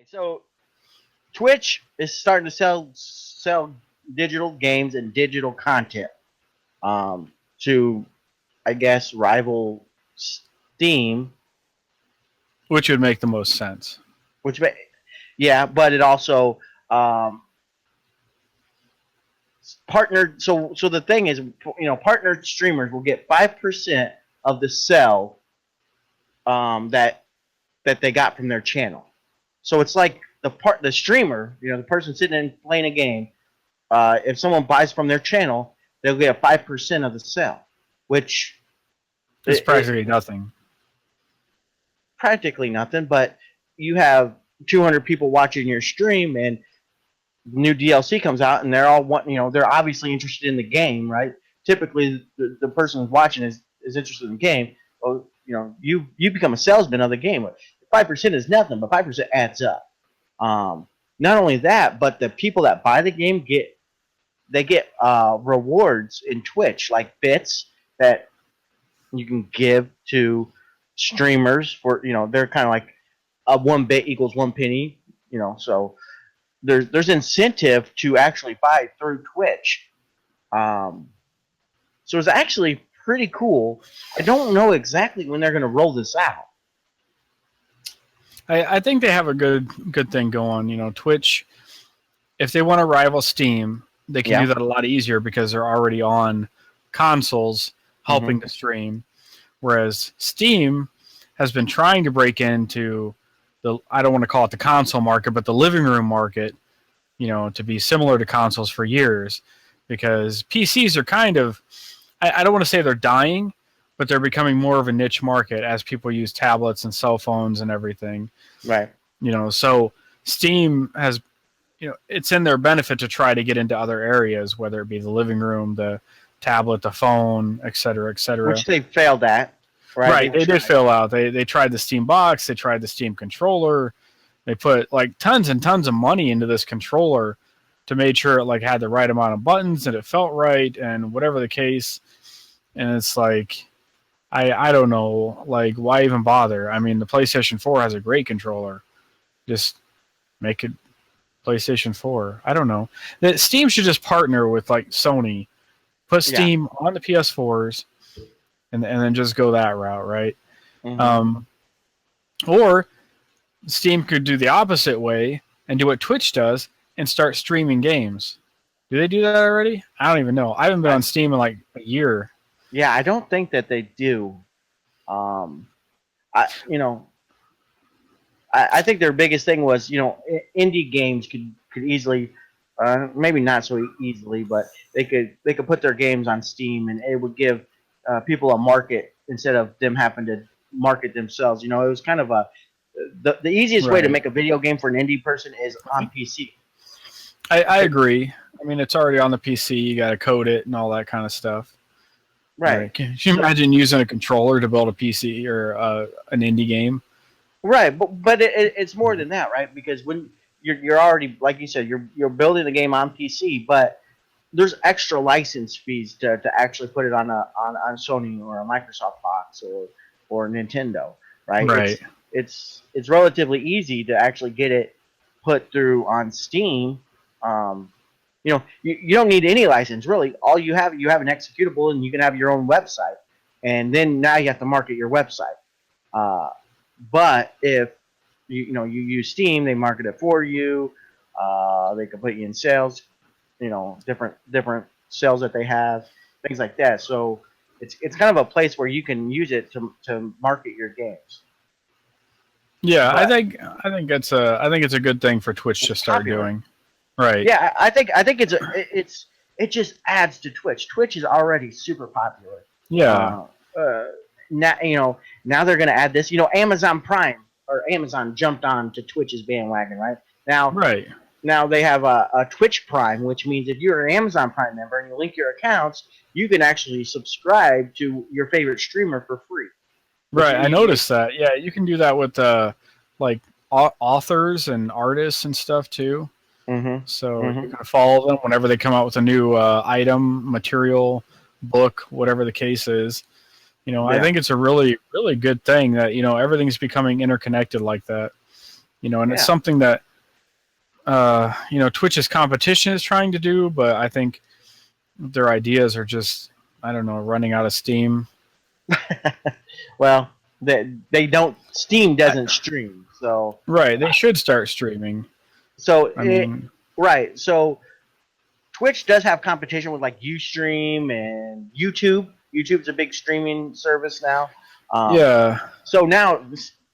So Twitch is starting to sell digital games and digital content to, I guess, rival Steam, Which would make the most sense. which yeah, but it also partnered. So the thing is, partnered streamers will get 5% of the sell that they got from their channel. So it's like the streamer, the person sitting and playing a game. If someone buys from their channel, they'll get a 5% of the sale, which it's practically nothing. Practically nothing, but you have 200 people watching your stream, and new DLC comes out, and they're all they're obviously interested in the game, right? Typically, the person who's watching is interested in the game. Well, you become a salesman of the game. 5% is nothing, but 5% adds up. Not only that, but the people that buy the game get rewards in Twitch, like bits that you can give to streamers for, they're kind of like a 1 bit equals 1 penny, so there's incentive to actually buy through Twitch. So it's actually pretty cool. I don't know exactly when they're going to roll this out. I think they have a good thing going. Twitch, if they want to rival Steam, they can do that a lot easier because they're already on consoles helping to stream. Whereas Steam has been trying to break into I don't want to call it the console market, but the living room market, to be similar to consoles for years, because PCs are kind of, I don't want to say they're dying, but they're becoming more of a niche market as people use tablets and cell phones and everything. Right. So Steam has, it's in their benefit to try to get into other areas, whether it be the living room, the tablet, the phone, et cetera, et cetera. Which they failed at. Right, they did fail out. They tried the Steam box, they tried the Steam controller. They put like tons and tons of money into this controller to make sure it had the right amount of buttons and it felt right and whatever the case. And it's like, I don't know, why even bother? I mean, the PlayStation 4 has a great controller. Just make it PlayStation 4. I don't know. Steam should just partner with Sony, put Steam on the PS4s, and then just go that route, right? Or Steam could do the opposite way and do what Twitch does and start streaming games. Do they do that already? I don't even know. I haven't been on Steam in a year. Yeah, I don't think that they do. I think their biggest thing was, indie games could easily, maybe not so easily, but they could put their games on Steam, and it would give people a market instead of them having to market themselves. It was kind of the easiest way to make a video game for an indie person is on PC. I agree. I mean, it's already on the PC. You got to code it and all that kind of stuff. Right. Can you imagine using a controller to build a PC or an indie game? Right, but it's more than that, right? Because when you're already, like you said, you're building the game on PC, but there's extra license fees to actually put it on Sony or a Microsoft box or Nintendo, right? Right. It's relatively easy to actually get it put through on Steam. You don't need any license, really. All you have an executable, and you can have your own website. And then now you have to market your website. But if you use Steam, they market it for you. They can put you in sales, different sales that they have, things like that. So it's kind of a place where you can use it to market your games. Yeah, but I think it's a good thing for Twitch to start doing. Right. Yeah, I think it just adds to Twitch. Twitch is already super popular. Yeah. Now they're going to add this. Amazon Prime or Amazon jumped on to Twitch's bandwagon, right? Now they have a Twitch Prime, which means if you're an Amazon Prime member and you link your accounts, you can actually subscribe to your favorite streamer for free. Right, I noticed that. Yeah, you can do that with authors and artists and stuff too. Mm-hmm. So you can follow them whenever they come out with a new item, material, book, whatever the case is. I think it's a really, really good thing that everything's becoming interconnected like that. And it's Yeah. something that Twitch's competition is trying to do, but I think their ideas are just, I don't know, running out of steam. Well, they don't. Steam doesn't stream, so Right, they should start streaming. so I mean, right. So Twitch does have competition with like UStream and YouTube. YouTube's a big streaming service now. yeah, So now,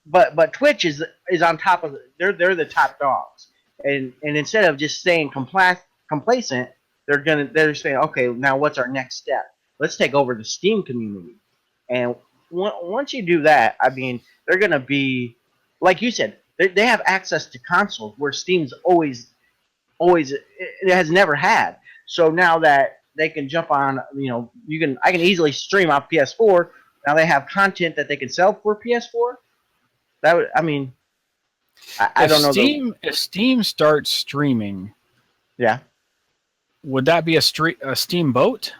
but Twitch is on top of they're the top dogs, and instead of just staying complacent, they're saying, okay, now what's our next step? Let's take over the Steam community, and once you do that, I mean, they're gonna be like you said, they have access to consoles where Steam's always it has never had. So now that they can jump on, I can easily stream off PS4. Now they have content that they can sell for PS4. That would, I mean, I if don't know. If Steam starts streaming, Yeah. would that be a Steamboat?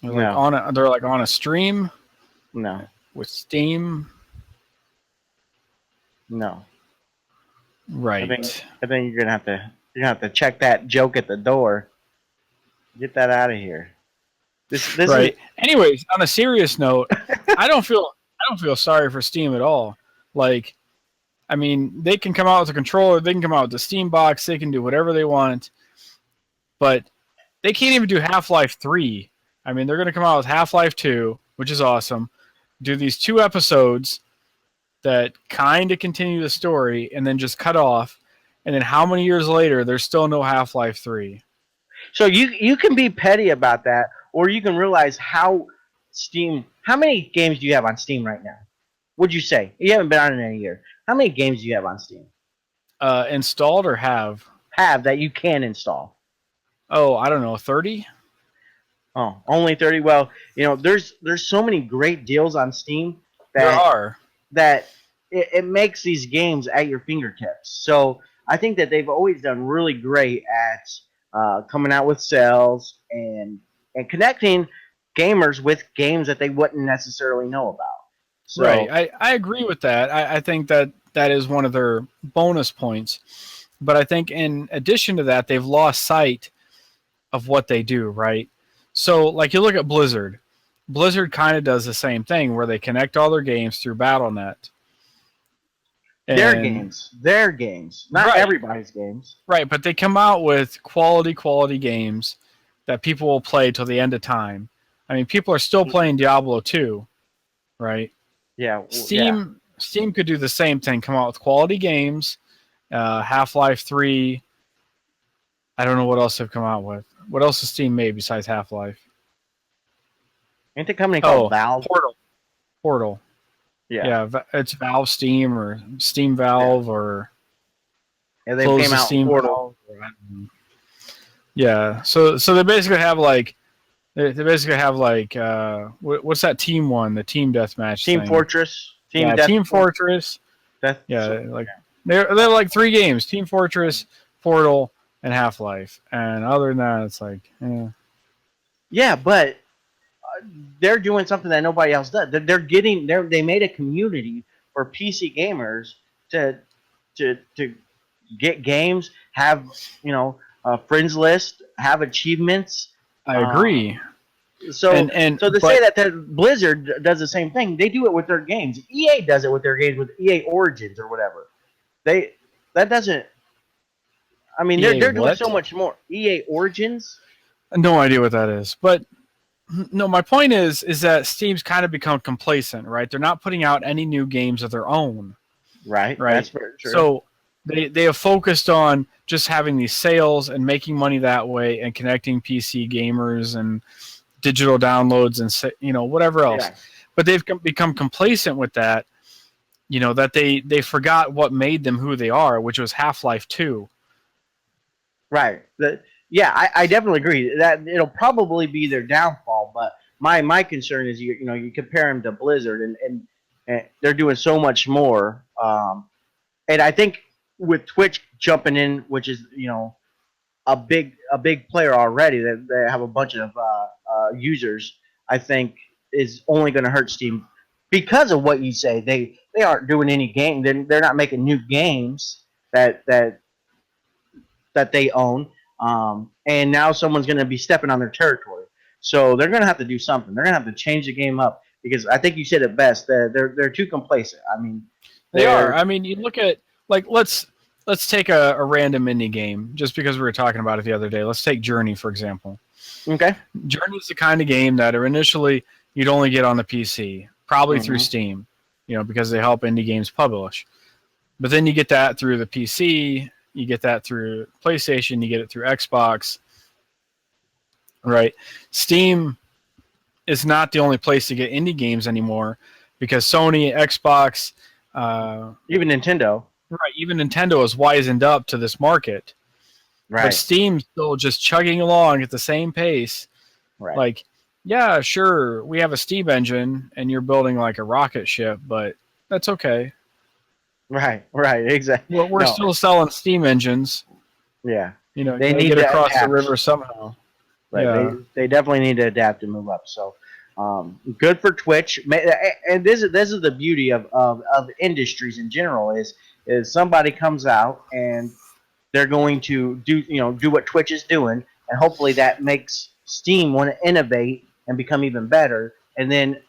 No. They're like on a stream No. with Steam, No. right? I think you're gonna have to check that joke at the door. Get that out of here. This Right. Anyways, on a serious note, I don't feel sorry for Steam at all. Like, I mean, they can come out with a controller, they can come out with the Steam box, they can do whatever they want, but they can't even do Half-Life 3. I mean, they're going to come out with Half-Life 2, which is awesome. Do these 2 episodes that kind of continue the story and then just cut off. And then how many years later, there's still no Half-Life 3? So you can be petty about that, or you can realize how many games do you have on Steam right now? Would you say? You haven't been on it in a year. How many games do you have on Steam? Installed or have? Have that you can install. Oh, I don't know, 30? Oh, only 30. Well, there's so many great deals on Steam There are. that it makes these games at your fingertips. So I think that they've always done really great at coming out with sales and connecting gamers with games that they wouldn't necessarily know about. So, Right. I agree with that. I think that is one of their bonus points. But I think in addition to that, they've lost sight of what they do, right? So, like, you look at Blizzard. Blizzard kind of does the same thing where they connect all their games through Battle.net. Their games, not Right. everybody's games. Right, but they come out with quality games that people will play till the end of time. I mean, people are still playing Diablo 2, right? Yeah, Steam could do the same thing, come out with quality games, Half-Life 3. I don't know what else they've come out with. What else has Steam made besides Half-Life? Ain't the company called Valve? Portal. Yeah, it's Valve Steam or Steam Valve or Yeah, they Close came the out Steam Portal. Yeah, so they basically have like what's that team one? The team deathmatch Team thing. Fortress. Team Fortress. Death, They're like 3 games: Team Fortress, Portal, and Half-Life. And other than that, it's like, yeah, but they're doing something that nobody else does. They made a community for PC gamers to get games, have a friends list, have achievements. I agree. So say that Blizzard does the same thing. They do it with their games. EA does it with their games with EA Origins or whatever. That doesn't. I mean, they're doing so much more. EA Origins. No idea what that is, but no. My point is that Steam's kind of become complacent, right? They're not putting out any new games of their own, right? That's very true. So they have focused on just having these sales and making money that way and connecting PC gamers and digital downloads and whatever else. Yeah. But they've become complacent with that. That they forgot what made them who they are, which was Half-Life 2. Right. I definitely agree that it'll probably be their downfall. But my concern is you compare them to Blizzard and they're doing so much more. And I think with Twitch jumping in, which is a big player already, that they have a bunch of users, I think is only going to hurt Steam because of what you say. they aren't doing any game. They're not making new games that they own. And now someone's going to be stepping on their territory. So they're going to have to do something. They're going to have to change the game up because I think you said it best. They're too complacent. I mean, They are. I mean, you look at like let's take a random indie game just because we were talking about it the other day. Let's take Journey for example. Okay. Journey is the kind of game that initially you'd only get on the PC, probably through Steam, because they help indie games publish. But then you get that through the PC, you get that through PlayStation, you get it through Xbox. Right? Steam is not the only place to get indie games anymore because Sony, Xbox, even Nintendo. Right, even Nintendo has wizened up to this market. Right. But Steam's still just chugging along at the same pace. Right. Like, yeah, sure, we have a Steam engine and you're building like a rocket ship, but that's okay. Right, exactly. We're still selling Steam engines. Yeah. They need to get across the river somehow. Right. Yeah. They definitely need to adapt and move up. So good for Twitch. And this is the beauty of industries in general is somebody comes out and they're going to do what Twitch is doing, and hopefully that makes Steam want to innovate and become even better. And then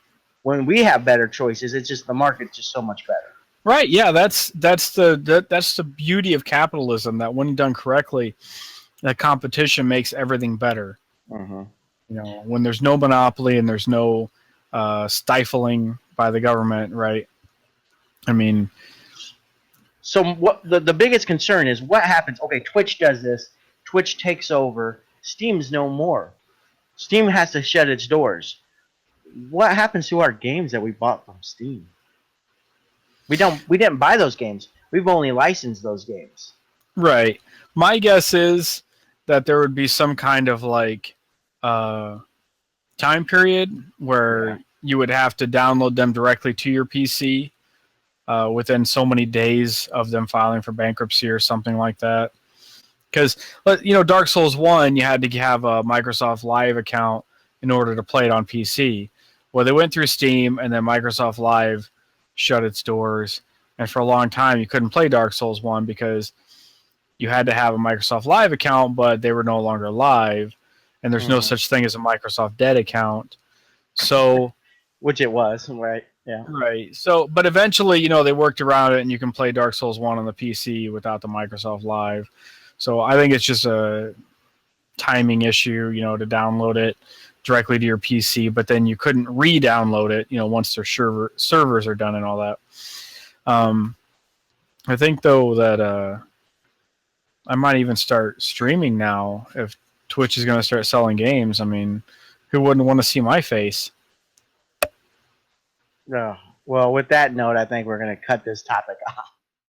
when we have better choices, it's just the market's just so much better. Right. Yeah. That's the beauty of capitalism. That when done correctly, the competition makes everything better. Mm-hmm. When there's no monopoly and there's no stifling by the government. Right. I mean. So what the biggest concern is what happens? Okay, Twitch does this. Twitch takes over. Steam's no more. Steam has to shut its doors. What happens to our games that we bought from Steam? We didn't buy those games. We've only licensed those games. Right. My guess is that there would be some kind of like time period where you would have to download them directly to your PC within so many days of them filing for bankruptcy or something like that. Because Dark Souls 1, you had to have a Microsoft Live account in order to play it on PC. Well, they went through Steam, and then Microsoft Live shut its doors. And for a long time, you couldn't play Dark Souls 1 because you had to have a Microsoft Live account, but they were no longer live. And there's no such thing as a Microsoft Dead account. So, which it was, right? Yeah. Right. So, but eventually, they worked around it, and you can play Dark Souls 1 on the PC without the Microsoft Live. So I think it's just a timing issue, to download it directly to your PC, but then you couldn't re-download it, once their servers are done and all that. I think, though, that I might even start streaming now if Twitch is going to start selling games. I mean, who wouldn't want to see my face? No. Well, with that note, I think we're going to cut this topic off.